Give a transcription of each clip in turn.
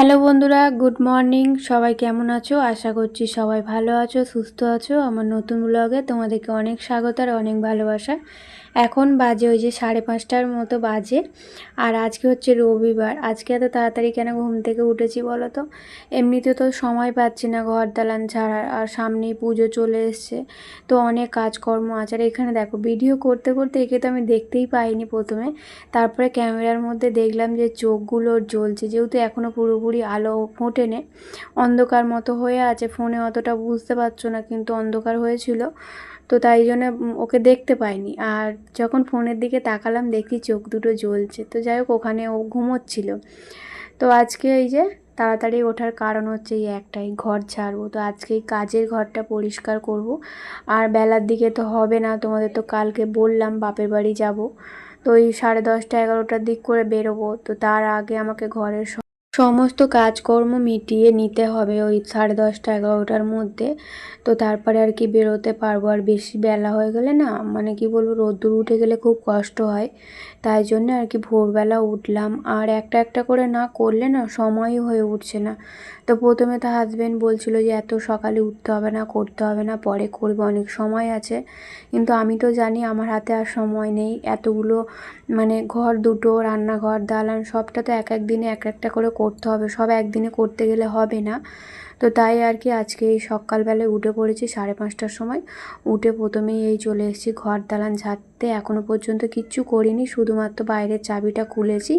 Hello বন্ধুরা, good morning. সবাই কেমন আছো? আশা করছি সবাই ভালো আছো, সুস্থ আছো। আমার নতুন ব্লগে তোমাদেরকে অনেক স্বাগত আর অনেক ভালোবাসা। এখন বাজে ওই যে 5:30টার মতো বাজে। আর আজকে হচ্ছে রবিবার। আজকে এত তাড়াতাড়ি কেন ঘুম থেকে উঠেছি বলো তো? এমনিতে তো সময় পাচ্ছি না ঘর দালান ছাড়ার, আর সামনেই পুজো চলে এসছে, তো অনেক কাজকর্ম আছে। আর এখানে দেখো ভিডিও করতে করতে একে তো আমি দেখতেই পাইনি প্রথমে, তারপরে ক্যামেরার মধ্যে দেখলাম যে চোখগুলো জ্বলছে, যেহেতু এখনও পুরোপুরি আলো ফোটেনি, অন্ধকার মতো হয়ে আছে। ফোনে অতটা বুঝতে পারছো না, কিন্তু অন্ধকার হয়েছিল, তো তাই জন্য ওকে দেখতে পাইনি। আর যখন ফোনের দিকে তাকালাম দেখি চোখ দুটো জ্বলছে। তো যাই হোক, ওখানে ও ঘুমোচ্ছিল। তো আজকে এই যে তাড়াতাড়ি ওঠার কারণ হচ্ছে এই একটাই, ঘর ঝাড়বো। তো আজকে এই কাজের ঘরটা পরিষ্কার করব। আর বেলার দিকে তো হবে না, তোমাদের তো কালকে বললাম বাপের বাড়ি যাব। তো ওই 10:30 11টার দিক করে বেরোবো। তো তার আগে আমাকে ঘরের সমস্ত কাজকর্ম মিটিয়ে নিতে হবে ওই 10:30 11টার মধ্যে। তো তারপরে আর কি বেরোতে পারবো। আর বেশি বেলা হয়ে গেলে না, মানে কি বলবো, রোদ্দুর উঠে গেলে খুব কষ্ট হয়। তাই জন্য আর কি ভোরবেলা উঠলাম। আর একটা একটা করে না করলে না সময়ই হয়ে উঠছে না। তো প্রথমে তো হাজবেন্ড বলছিল যে এত সকালে উঠতে হবে না, করতে হবে না, পরে করবে, অনেক সময় আছে। কিন্তু আমি তো জানি আমার হাতে আর সময় নেই এতগুলো, মানে ঘর দুটো, রান্নাঘর, দালান, সবটা তো এক এক দিনে এক একটা করে করতে হবে। সব একদিনে করতে গেলে হবে না। তো তাই আর কি আজকে এই সকালবেলায় উঠে পড়েছি 5:30টার সময়। উঠে প্রথমেই এই চলে এসেছি ঘর দালান ঝাড়তে। এখনও পর্যন্ত কিচ্ছু করিনি, শুধুমাত্র বাইরের চাবিটা খুলেছি,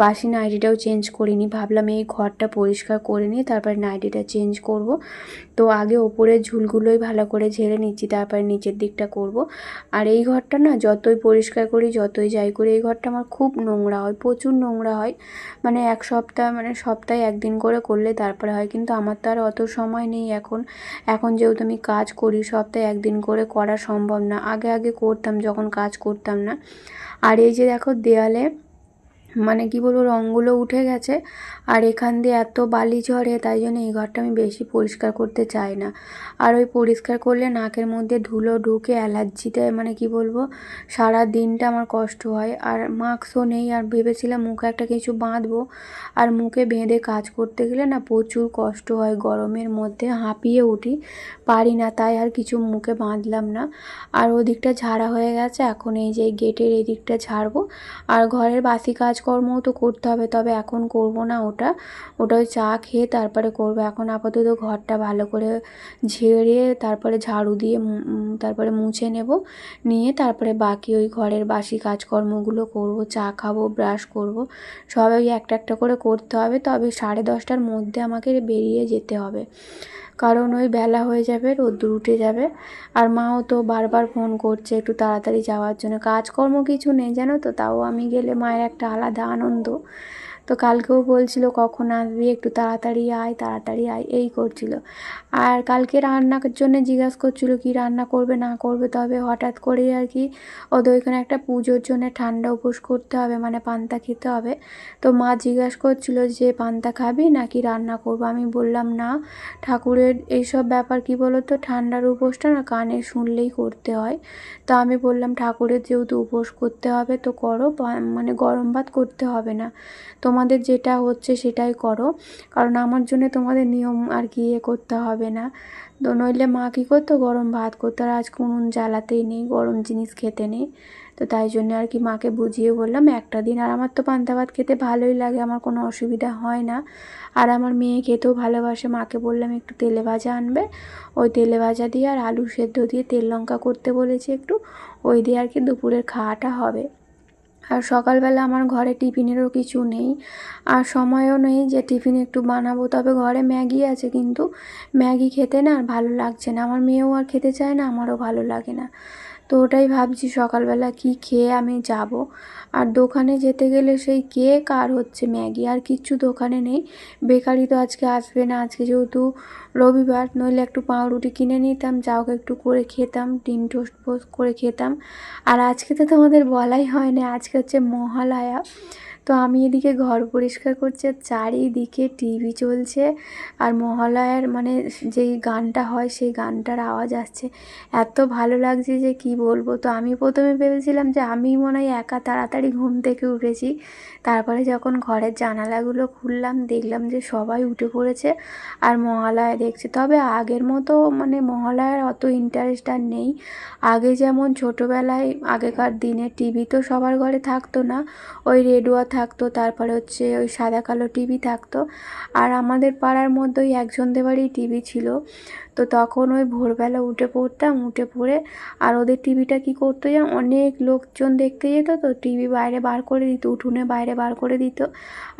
বাসি নাইটিটাও চেঞ্জ করিনি। ভাবলাম এই ঘরটা পরিষ্কার করে নিই, তারপরে নাইটিটা চেঞ্জ করব। তো আগে ওপরের ঝুলগুলোই ভালো করে ঝেড়ে নিচ্ছি, তারপরে নিচের দিকটা করব। আর এই ঘরটা না যতই পরিষ্কার করি, যতই যাই করি, এই ঘরটা আমার খুব নোংরা হয়, প্রচুর নোংরা হয়। মানে এক সপ্তাহ, মানে সপ্তাহে একদিন করে করলে তারপরে হয়। কিন্তু আমার তো আর অত সময় নেই এখন। এখন যেহেতু আমি কাজ করি, সপ্তাহে একদিন করে করা সম্ভব না। আগে আগে করতাম যখন কাজ করতাম না। আর এই যে দেখো দেয়ালে, মানে কি বলবো, রঙগুলো উঠে গেছে। আর এখান দিয়ে এত বালি ঝরে, তাই জন্য এই ঘরটা আমি বেশি পরিষ্কার করতে চাই না। আর ওই পরিষ্কার করলে নাকের মধ্যে ধুলো ঢুকে অ্যালার্জিতে, মানে কি বলবো, সারা দিনটা আমার কষ্ট হয়। আর মাস্কও নেই, আর ভেবেছিলাম মুখে একটা কিছু বাঁধবো। আর মুখে বেঁধে কাজ করতে গেলে না প্রচুর কষ্ট হয়, গরমের মধ্যে হাঁপিয়ে উঠি, পারি না। তাই আর কিছু মুখে বাঁধলাম না। আর ওদিকটা ঝাড়া হয়ে গেছে, এখন এই যে গেটের এই দিকটা ঝাড়বো। আর ঘরের বাসি কাজকর্মও তো করতে হবে, তবে এখন করব না ওটা। ওটা ওই চা খেয়ে তারপরে করব। এখন আপাতত ঘরটা ভালো করে ঝেড়ে তারপরে ঝাড়ু দিয়ে তারপরে মুছে নেব। নিয়ে তারপরে বাকি ওই ঘরের বাসি কাজকর্মগুলো করব। চা খাবো, ব্রাশ করব, সবাই একটা একটা করে করতে হবে। তবে 10:30টার মধ্যে আমাকে বেরিয়ে যেতে হবে, কারণ ওই বেলা হয়ে যাবে, রোদ্দুর উঠে যাবে। আর মাও তো বারবার ফোন করছে একটু তাড়াতাড়ি যাওয়ার জন্য। কাজকর্ম কিছু নেই জানো তো, তাও আমি গেলে মায়ের একটা আলাদা আনন্দ। তো কালকেও বলছিল কখন আসবি, একটু তাড়াতাড়ি আয়, তাড়াতাড়ি আয়, এই করছিল। আর কালকে রান্নার জন্য জিজ্ঞাসা করছিল কি রান্না করবে না করবে। তবে হঠাৎ করেই আর কি ওদের ওইখানে একটা পুজোর জন্য ঠান্ডা উপোস করতে হবে, মানে পান্তা খেতে হবে। তো মা জিজ্ঞাসা করছিল যে পান্তা খাবি নাকি রান্না করবো। আমি বললাম না, ঠাকুরের এইসব ব্যাপার কি বলো তো, ঠান্ডার উপোসটা না কানে শুনলেই করতে হয়। তো আমি বললাম ঠাকুরের যেহেতু উপোস করতে হবে তো করো, মানে গরম ভাত করতে হবে না, তোমাদের যেটা হচ্ছে সেটাই করো, কারণ আমার জন্য তোমাদের নিয়ম আর কি করতে হবে না। তো নইলে মা কী করতো, গরম ভাত করতো। আর আজকে উনুন জ্বালাতেই নেই, গরম জিনিস খেতে নেই। তো তাই জন্য আর কি মাকে বুঝিয়ে বললাম একটা দিন। আর আমার তো পান্তা ভাত খেতে ভালোই লাগে, আমার কোনো অসুবিধা হয় না। আর আমার মেয়ে খেতেও ভালোবাসে। মাকে বললাম একটু তেলে ভাজা আনবে, ওই তেলে ভাজা দিয়ে আর আলু সেদ্ধ দিয়ে তেল লঙ্কা করতে বলেছি একটু, ওই দিয়ে আর কি দুপুরের খাওয়াটা হবে। আর সকালবেলা আমার ঘরে টিফিনেরও কিছু নেই, আর সময়ও নেই যে টিফিন একটু বানাবো। তবে ঘরে ম্যাগি আছে, কিন্তু ম্যাগি খেতে না আর ভালো লাগছে না। আমার মেয়েও আর খেতে চায় না, আমারও ভালো লাগে না। তো ওটাই ভাবছি সকালবেলা কি খেয়ে আমি যাব। আর দোকানে যেতে গেলে সেই কেক আর হচ্ছে ম্যাগি, আর কিচ্ছু দোকানে নেই। বেকারি তো আজকে আসবে না, আজকে যেহেতু রবিবার, নইলে একটু পাউরুটি কিনে নিতাম, যা হোক একটু করে খেতাম, ডিম টোস্ট পোস্ট করে খেতাম। আর আজকে তো তোমাদের বলাই হয় না, আজকে হচ্ছে মহালয়া। তো আমি এদিকে ঘর পরিষ্কার করছি, আর চারিদিকে টিভি চলছে, আর মহালয়ার মানে যেই গানটা হয় সেই গানটার আওয়াজ আসছে। এত ভালো লাগছে যে কি বলবো। তো আমি প্রথমে ভেবেছিলাম যে আমি মনে হয় একা তাড়াতাড়ি তাড়াতাড়ি ঘুম থেকে উঠেছি। তারপরে যখন ঘরের জানালাগুলো খুললাম দেখলাম যে সবাই উঠে পড়েছে আর মহালয়া দেখছে। তবে আগের মতো মানে মহালয়ার অত ইন্টারেস্ট আর নেই। আগে যেমন ছোটোবেলায় আগেকার দিনে টিভি তো সবার ঘরে থাকতো না, ওই রেডিও থাকতো, তারপরে হচ্ছে ওই সাদা কালো টিভি থাকতো। আর আমাদের পাড়ার মধ্যে ওই একজনদের বাড়ি টিভি ছিল। তো তখন ওই ভোরবেলা উঠে পড়তাম, উঠে পড়ে আর ওদের টিভিটা কী করতো যেন অনেক লোকজন দেখতে যেত, তো টিভি বাইরে বার করে দিত, উঠোনে বাইরে বার করে দিত।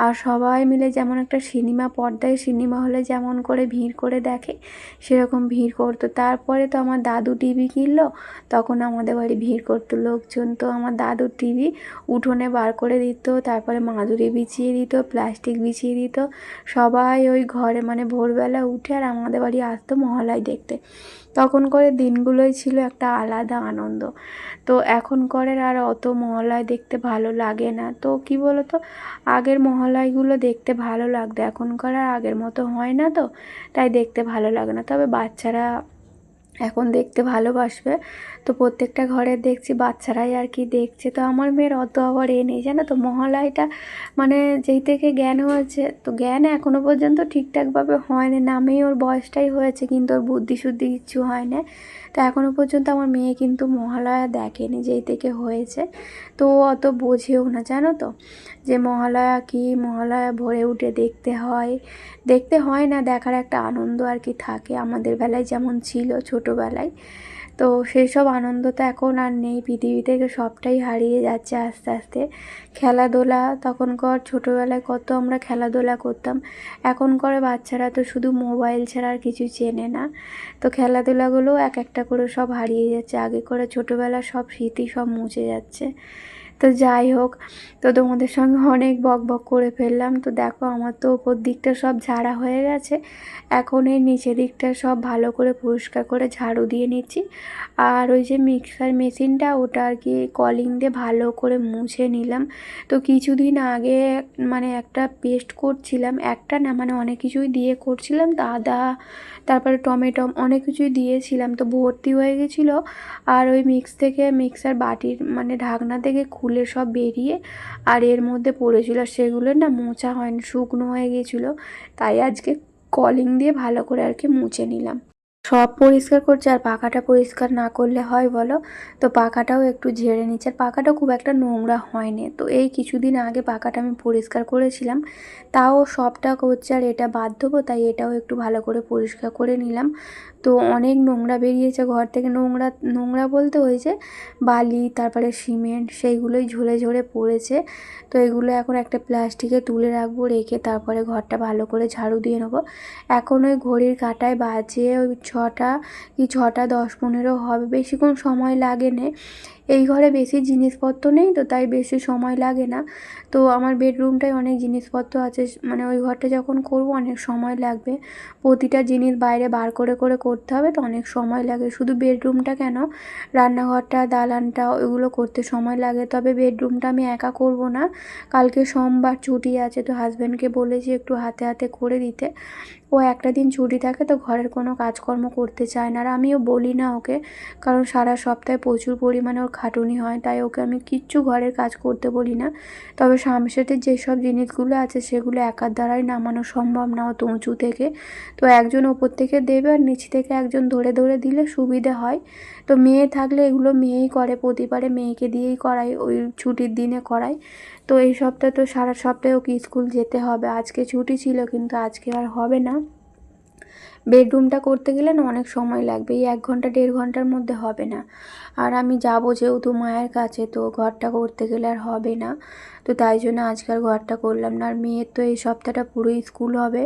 আর সবাই মিলে যেমন একটা সিনেমা পর্দায় সিনেমা হলে যেমন করে ভিড় করে দেখে সেরকম ভিড় করতো। তারপরে তো আমার দাদু টিভি কিনলো, তখন আমাদের বাড়ি ভিড় করতো লোকজন। তো আমার দাদুর টিভি উঠোনে বার করে দিত, তারপরে মাদুরি বিছিয়ে দিত, প্লাস্টিক বিছিয়ে দিত। সবাই ওই ঘরে মানে ভোরবেলা উঠে আর আমাদের বাড়ি আসতো মহালয়া দেখতে। তখন করে দিনগুলোই ছিল একটা আলাদা আনন্দ। তো এখন করে আর অত মহালয়া দেখতে ভালো লাগে না। তো কি বলো তো, আগের মহালয়াগুলো দেখতে ভালো লাগতো, এখনকার আর আগের মতো হয় না, তো তাই দেখতে ভালো লাগে না। তবে বাচ্চারা এখন দেখতে ভালোবাসবে, তো প্রত্যেকটা ঘরে দেখছি বাচ্চারাই আর কি দেখছে। তো আমার মেয়ের অত আবার নেই জানো তো, মহালয়াটা মানে যেই থেকে জ্ঞান হয়েছে, তো জ্ঞান এখনও পর্যন্ত ঠিকঠাকভাবে হয়নি, নামেই ওর বয়সটাই হয়েছে কিন্তু ওর বুদ্ধি শুদ্ধি কিচ্ছু হয় না। তো এখনও পর্যন্ত আমার মেয়ে কিন্তু মহালয়া দেখেনি যেই থেকে হয়েছে। তো ও অত বোঝেও না জানো তো, যে মহালয়া কি, মহালয়া ভোরে উঠে দেখতে হয় না, দেখার একটা আনন্দ আর কি থাকে আমাদের বেলায় যেমন ছিল ছোটোবেলায়। তো সেই সব আনন্দ তো এখন আর নেই, পৃথিবী থেকে সবটাই হারিয়ে যাচ্ছে আস্তে আস্তে। খেলাধুলা তখনকার ছোটোবেলায় কত আমরা খেলাধুলা করতাম, এখনকার বাচ্চারা তো শুধু মোবাইল ছাড়া আর কিছু চেনে না। তো খেলাধুলাগুলো এক একটা করে সব হারিয়ে যাচ্ছে, আগে করে ছোটোবেলার সব স্মৃতি সব মুছে যাচ্ছে। তো যাই হোক, তো তোমাদের সঙ্গে অনেক বক বক করে ফেললাম। তো দেখো আমার তো ওপর দিকটা সব ঝাড়া হয়ে গেছে, এখন এই নিচের দিকটা সব ভালো করে পরিষ্কার করে ঝাড়ু দিয়ে নিচ্ছি। আর ওই যে মিক্সার মেশিনটা ওটা আর কি কলিং দিয়ে ভালো করে মুছে নিলাম। তো কিছুদিন আগে মানে একটা পেস্ট করছিলাম, একটা না মানে অনেক কিছুই দিয়ে করছিলাম, তো আদা তারপরে টমেটো অনেক কিছুই দিয়েছিলাম, তো ভর্তি হয়ে গেছিলো। আর ওই মিক্সার বাটির মানে ঢাকনা থেকে খুলে সব বেরিয়ে আর এর মধ্যে পড়েছিল, সেগুলো না মোছা হয়নি, শুকনো হয়ে গিয়েছিলো। তাই আজকে কলিং দিয়ে ভালো করে আর কি মুছে নিলাম। সব পরিষ্কার করছে আর পাখাটা পরিষ্কার না করলে হয় বলো। তো পাখাটাও একটু ঝেড়ে নিচ্ছে, আর পাখাটা খুব একটা নোংরা হয়নি। তো এই কিছুদিন আগে পাখাটা আমি পরিষ্কার করেছিলাম, তাও সবটা করছে আর এটা বাদ দেবো, তাই এটাও একটু ভালো করে পরিষ্কার করে নিলাম। তো অনেক নোংরা বেরিয়েছে ঘর থেকে, নোংরা নোংরা বলতে হয়েছে বালি তারপরে সিমেন্ট সেইগুলোই ঝরে ঝরে পড়েছে। তো এগুলো এখন একটা প্লাস্টিকে তুলে রাখবো, রেখে তারপরে ঘরটা ভালো করে ঝাড়ু দিয়ে নেবো। এখন ওই ঘড়ির কাঁটায় বাজে ওই 6টা কি 6:10-15 হবে, বেশিক্ষণ সময় লাগে না। এই ঘরে বেশি জিনিসপত্র নেই তো তাই বেশি সময় লাগে না। তো আমার বেডরুমটায় অনেক জিনিসপত্র আছে, মানে ওই ঘরটা যখন করব অনেক সময় লাগবে, প্রতিটা জিনিস বাইরে বার করে করে করতে হবে, তো অনেক সময় লাগে। শুধু বেডরুমটা কেন, রান্নাঘরটা দালানটা ওইগুলো করতে সময় লাগে। তবে বেডরুমটা আমি একা করব না, কালকে সোমবার ছুটি আছে, তো হাজব্যান্ডকে বলেছি একটু হাতে হাতে করে দিতে। ও একটা দিন ছুটি থাকে তো ঘরের কোনো কাজকর্ম করতে চায় না, আর আমিও বলি না ওকে, কারণ সারা সপ্তাহে প্রচুর পরিমাণে ওর খাটুনি হয়, তাই ওকে আমি কিচ্ছু ঘরের কাজ করতে বলি না। তবে সামসেটের যেসব জিনিসগুলো আছে সেগুলো একার দ্বারাই নামানো সম্ভব না অত উঁচু থেকে, তো একজন ওপর থেকে দেবে আর নিচ থেকে একজন ধরে ধরে দিলে সুবিধে হয়। তো মেয়ে থাকলে এগুলো মেয়েই করে, প্রতিবারে মেয়েকে দিয়েই করাই, ওই ছুটির দিনে করাই। তো এই সপ্তাহে তো সারা সপ্তাহে ওকে স্কুল যেতে হবে, আজকে ছুটি ছিল কিন্তু আজকে আর হবে না। বেডরুমটা করতে গেলে না অনেক সময় লাগবে, এই 1 ঘন্টা 1.5 ঘন্টার মধ্যে হবে না। আর আমি যাবো যেহেতু মায়ের কাছে, তো ঘরটা করতে গেলে আর হবে না, তো তাই জন্য আজকাল ঘরটা করলাম না। আর মেয়ের তো এই সপ্তাহটা পুরোই স্কুল হবে,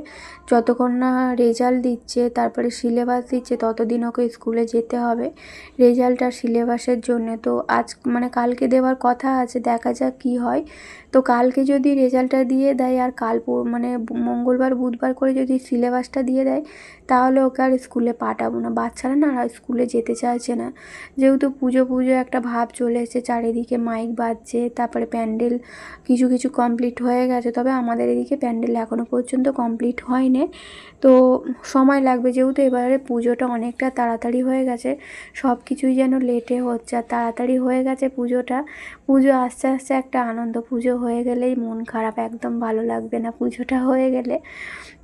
যতক্ষণ না রেজাল্ট দিচ্ছে তারপরে সিলেবাস দিচ্ছে ততদিন ওকে স্কুলে যেতে হবে রেজাল্ট আর সিলেবাসের জন্য। তো আজ মানে কালকে দেওয়ার কথা আছে, দেখা যাক কী হয়। তো কালকে যদি রেজাল্টটা দিয়ে দেয় আর মানে মঙ্গলবার বুধবার করে যদি সিলেবাসটা দিয়ে দেয়, তাহলে ওকে আর স্কুলে পাঠাবো না। বাচ্চারা না আর স্কুলে যেতে চাইছে না, যেহেতু পুজো পুজো একটা ভাব চলে এসেছে, চারিদিকে মাইক বাজছে, তারপরে প্যান্ডেল কিছু কিছু কমপ্লিট হয়ে গেছে, তবে আমাদের এদিকে প্যান্ডেল এখনও পর্যন্ত কমপ্লিট হয়নি। তো সময় লাগবে, যেহেতু এবারে পুজোটা অনেকটা তাড়াতাড়ি হয়ে গেছে, সব কিছুই যেন লেটে হচ্ছে আর তাড়াতাড়ি হয়ে গেছে পুজোটা। পুজো আস্তে আস্তে একটা আনন্দ, পুজো হয়ে গেলেই মন খারাপ, একদম ভালো লাগবে না পুজোটা হয়ে গেলে।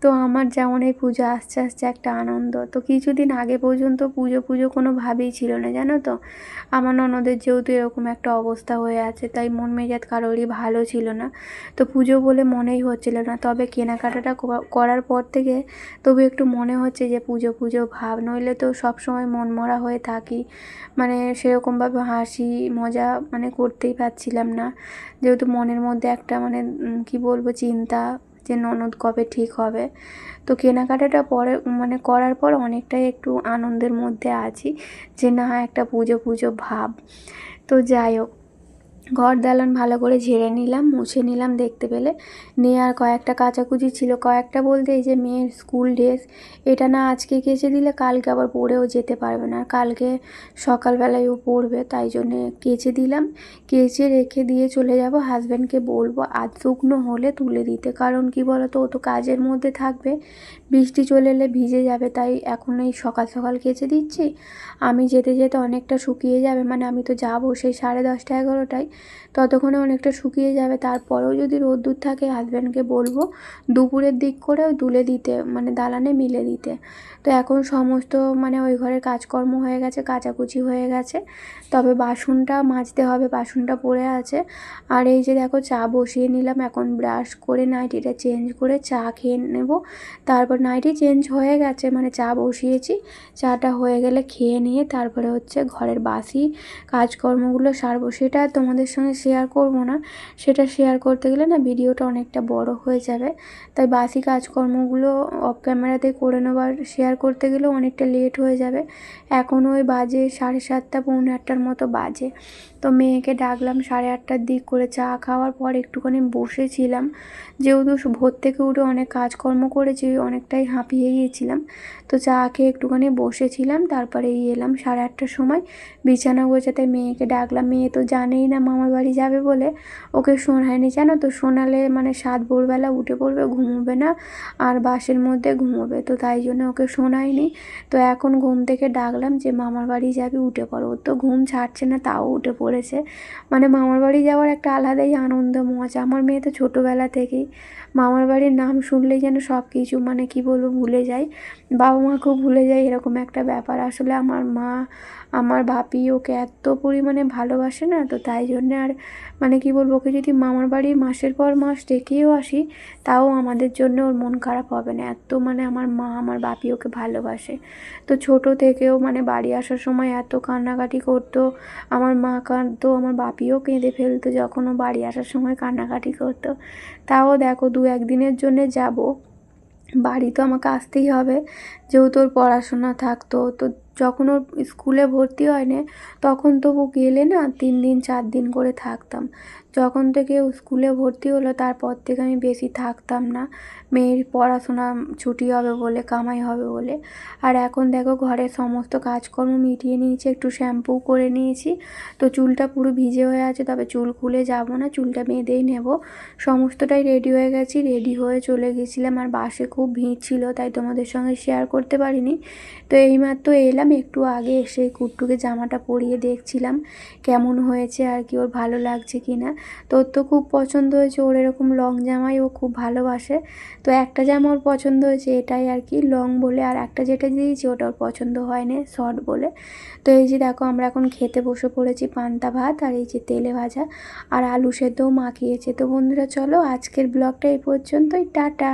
তো আমার যেমন এই পুজো আস্তে আস্তে একটা আনন্দ। তো কিছুদিন আগে পর্যন্ত পুজো পুজো কোনো ভাবেই ছিল না, জানো তো। আমার ননদের যেহেতু এরকম একটা অবস্থা হয়ে আছে, তাই মন মেজাজ কারোরই ভালো ছিল না। তো পুজো বলে মনেই হচ্ছিল না, তবে কেনাকাটাটা করার পর থেকে তবু একটু মনে হচ্ছে যে পুজো পুজো ভাব, নইলে তো সবসময় মনমরা হয়ে থাকি, মানে সেরকমভাবে হাসি মজা মানে করতেই পারছিলাম না, যেহেতু মনের মধ্যে একটা মানে কি বলবো চিন্তা যে ননদ কবে ঠিক হবে। তো কেনাকাটাটা পরে মানে করার পর অনেকটাই একটু আনন্দের মধ্যে আছি, যে না একটা পুজো পুজো ভাব। তো যাই হোক, ঘর দালান ভালো করে ঝেড়ে নিলাম, মুছে নিলাম দেখতে পেলে, নিয়ে আর কয়েকটা কাচাকুচি ছিল, কয়েকটা বলতে এই যে মেয়ের স্কুল ড্রেস, এটা না আজকে কেচে দিলে কালকে আবার পরেও যেতে পারবে না, কালকে সকালবেলায় ও পড়বে, তাই জন্যে কেচে দিলাম। কেচে রেখে দিয়ে চলে যাব, হাজব্যান্ডকে বলবো আধ শুকনো হলে তুলে দিতে, কারণ কি বলো তো, ও তো কাজের মধ্যে থাকবে, বৃষ্টি চলে এলে ভিজে যাবে, তাই এখন এই সকাল সকাল কেচে দিচ্ছি, আমি যেতে যেতে অনেকটা শুকিয়ে যাবে, মানে আমি তো যাবো সেই 10:30 11টায়, ততক্ষণে অনেকটা শুকিয়ে যাবে। তারপরেও যদি রোদ্দুর থাকে হাজব্যান্ডকে বলবো দুপুরের দিক করেও তুলে দিতে, মানে দালানে মিলে দিতে। তো এখন সমস্ত মানে ওই ঘরের কাজকর্ম হয়ে গেছে, কাচাকুচি হয়ে গেছে, তবে বাসনটা মাজতে হবে, বাসনটা পড়ে আছে। আর এই যে দেখো চা বসিয়ে নিলাম, এখন ব্রাশ করে নাইটিটা চেঞ্জ করে চা খেয়ে নেব। তারপর নাইটি চেঞ্জ হয়ে গেছে, মানে চা বসিয়েছি, চাটা হয়ে গেলে খেয়ে নিয়ে তারপরে হচ্ছে ঘরের বাসি কাজকর্মগুলো সারবো। সেটা তোমাদের সঙ্গে শেয়ার করব না, সেটা শেয়ার করতে গেলে না ভিডিওটা অনেকটা বড় হয়ে যাবে, তাই বাসি কাজকর্মগুলো অফ ক্যামেরাতে করে নেবার, শেয়ার করতে গেলেও অনেকটা লেট হয়ে যাবে। এখন ওই বাজে 7:30 পৌনে 8টার মতো বাজে। তো মেয়েকে ডাকলাম 8:30টার দিক করে, চা খাওয়ার পর একটুখানি বসেছিলাম, যেহেতু ভোর থেকে উঠে অনেক কাজকর্ম করেছি, অনেকটাই হাঁপিয়ে গিয়েছিলাম। তো চা খেয়ে একটুখানি বসেছিলাম, তারপরে এলাম 8:30টার সময় বিছানা গোছাতে, মেয়েকে ডাকলাম। মেয়ে তো জানেই না মামার বাড়ি যাবে বলে, ওকে শোনায়নি, জানো তো, শোনালে মানে সাত ভোরবেলা উঠে পড়বে, ঘুমোবে না, আর বাসের মধ্যে ঘুমোবে, তো তাই জন্য ওকে শোনায়নি। তো এখন ঘুম থেকে ডাকলাম যে মামার বাড়ি যাবি, উঠে পড়ো। ওর তো ঘুম ছাড়ছে না, তাও উঠে পড়েছে। মানে মামার বাড়ি যাওয়ার একটা আলাদাই আনন্দ মজা। আমার মেয়ে তো ছোটোবেলা থেকেই মামার বাড়ির নাম শুনলেই যেন সব কিছু মানে কি বলবো ভুলে যায়, বাবা মাকেও ভুলে যায়, এরকম একটা ব্যাপার। আসলে আমার মা, আমার বাপি ওকে এত পরিমাণে ভালোবাসে না, তো তাই জন্যে আর মানে কি বলবো, ওকে যদি মামার বাড়ি মাসের পর মাস ডেকেও আসি, তাও আমাদের জন্য ওর মন খারাপ হবে না, এত মানে আমার মা আমার বাপি ওকে ভালোবাসে। তো ছোট থেকেও মানে বাড়ি আসার সময় এত কান্নাকাটি করতো, আমার মা কাঁদতো, আমার বাপিও কেঁদে ফেলতো যখন ও বাড়ি আসার সময় কান্নাকাটি করতো। তাও দেখো 2-1 দিনের জন্যে যাব, বাড়ি তো আমাকে আসতেই হবে, যেহেতু ওর পড়াশোনা থাকতো। তো যখন ওর স্কুলে ভর্তি হয়নি, তখন তবু গেলে না 3 দিন 4 দিন করে থাকতাম। যখন থেকে ও স্কুলে ভর্তি হলো তারপর থেকে আমি বেশি থাকতাম না, মেয়ের পড়াশোনা ছুটি হবে বলে, কামাই হবে বলে। আর এখন দেখো ঘরের সমস্ত কাজকর্ম মিটিয়ে নিয়েছি, একটু শ্যাম্পু করে নিয়েছি, তো চুলটা পুরো ভিজে হয়ে আছে, তবে চুল খুলে যাব না, চুলটা বেঁধেই নেব। সমস্তটাই রেডি হয়ে গেছি, রেডি হয়ে চলে গেছিলাম, আর বাসে খুব ভিড় ছিল, তাই তোমাদের সঙ্গে শেয়ার করতে পারিনি। তো এইমাত্র এলাম, একটু আগে এসে কুট্টুকে জামাটা পরিয়ে দেখছিলাম কেমন হয়েছে আর কি, ওর ভালো লাগছে কি না। তো ওর তো খুব পছন্দ হয়েছে, ওর এরকম লং জামাই ও খুব ভালোবাসে। তো একটা জামা ওর পছন্দ হয়েছে, এটাই আর কি লং বলে, আর একটা যেটা দিয়েছি ওটা ওর পছন্দ হয়নি, শর্ট বলে। তো এই যে দেখো আমরা এখন খেতে বসে পড়েছি, পান্তা ভাত আর এই যে তেলে ভাজা আর আলু সেদ্ধও মাখিয়েছে। তো বন্ধুরা চলো আজকের ব্লগটা এই পর্যন্তই, টাটা।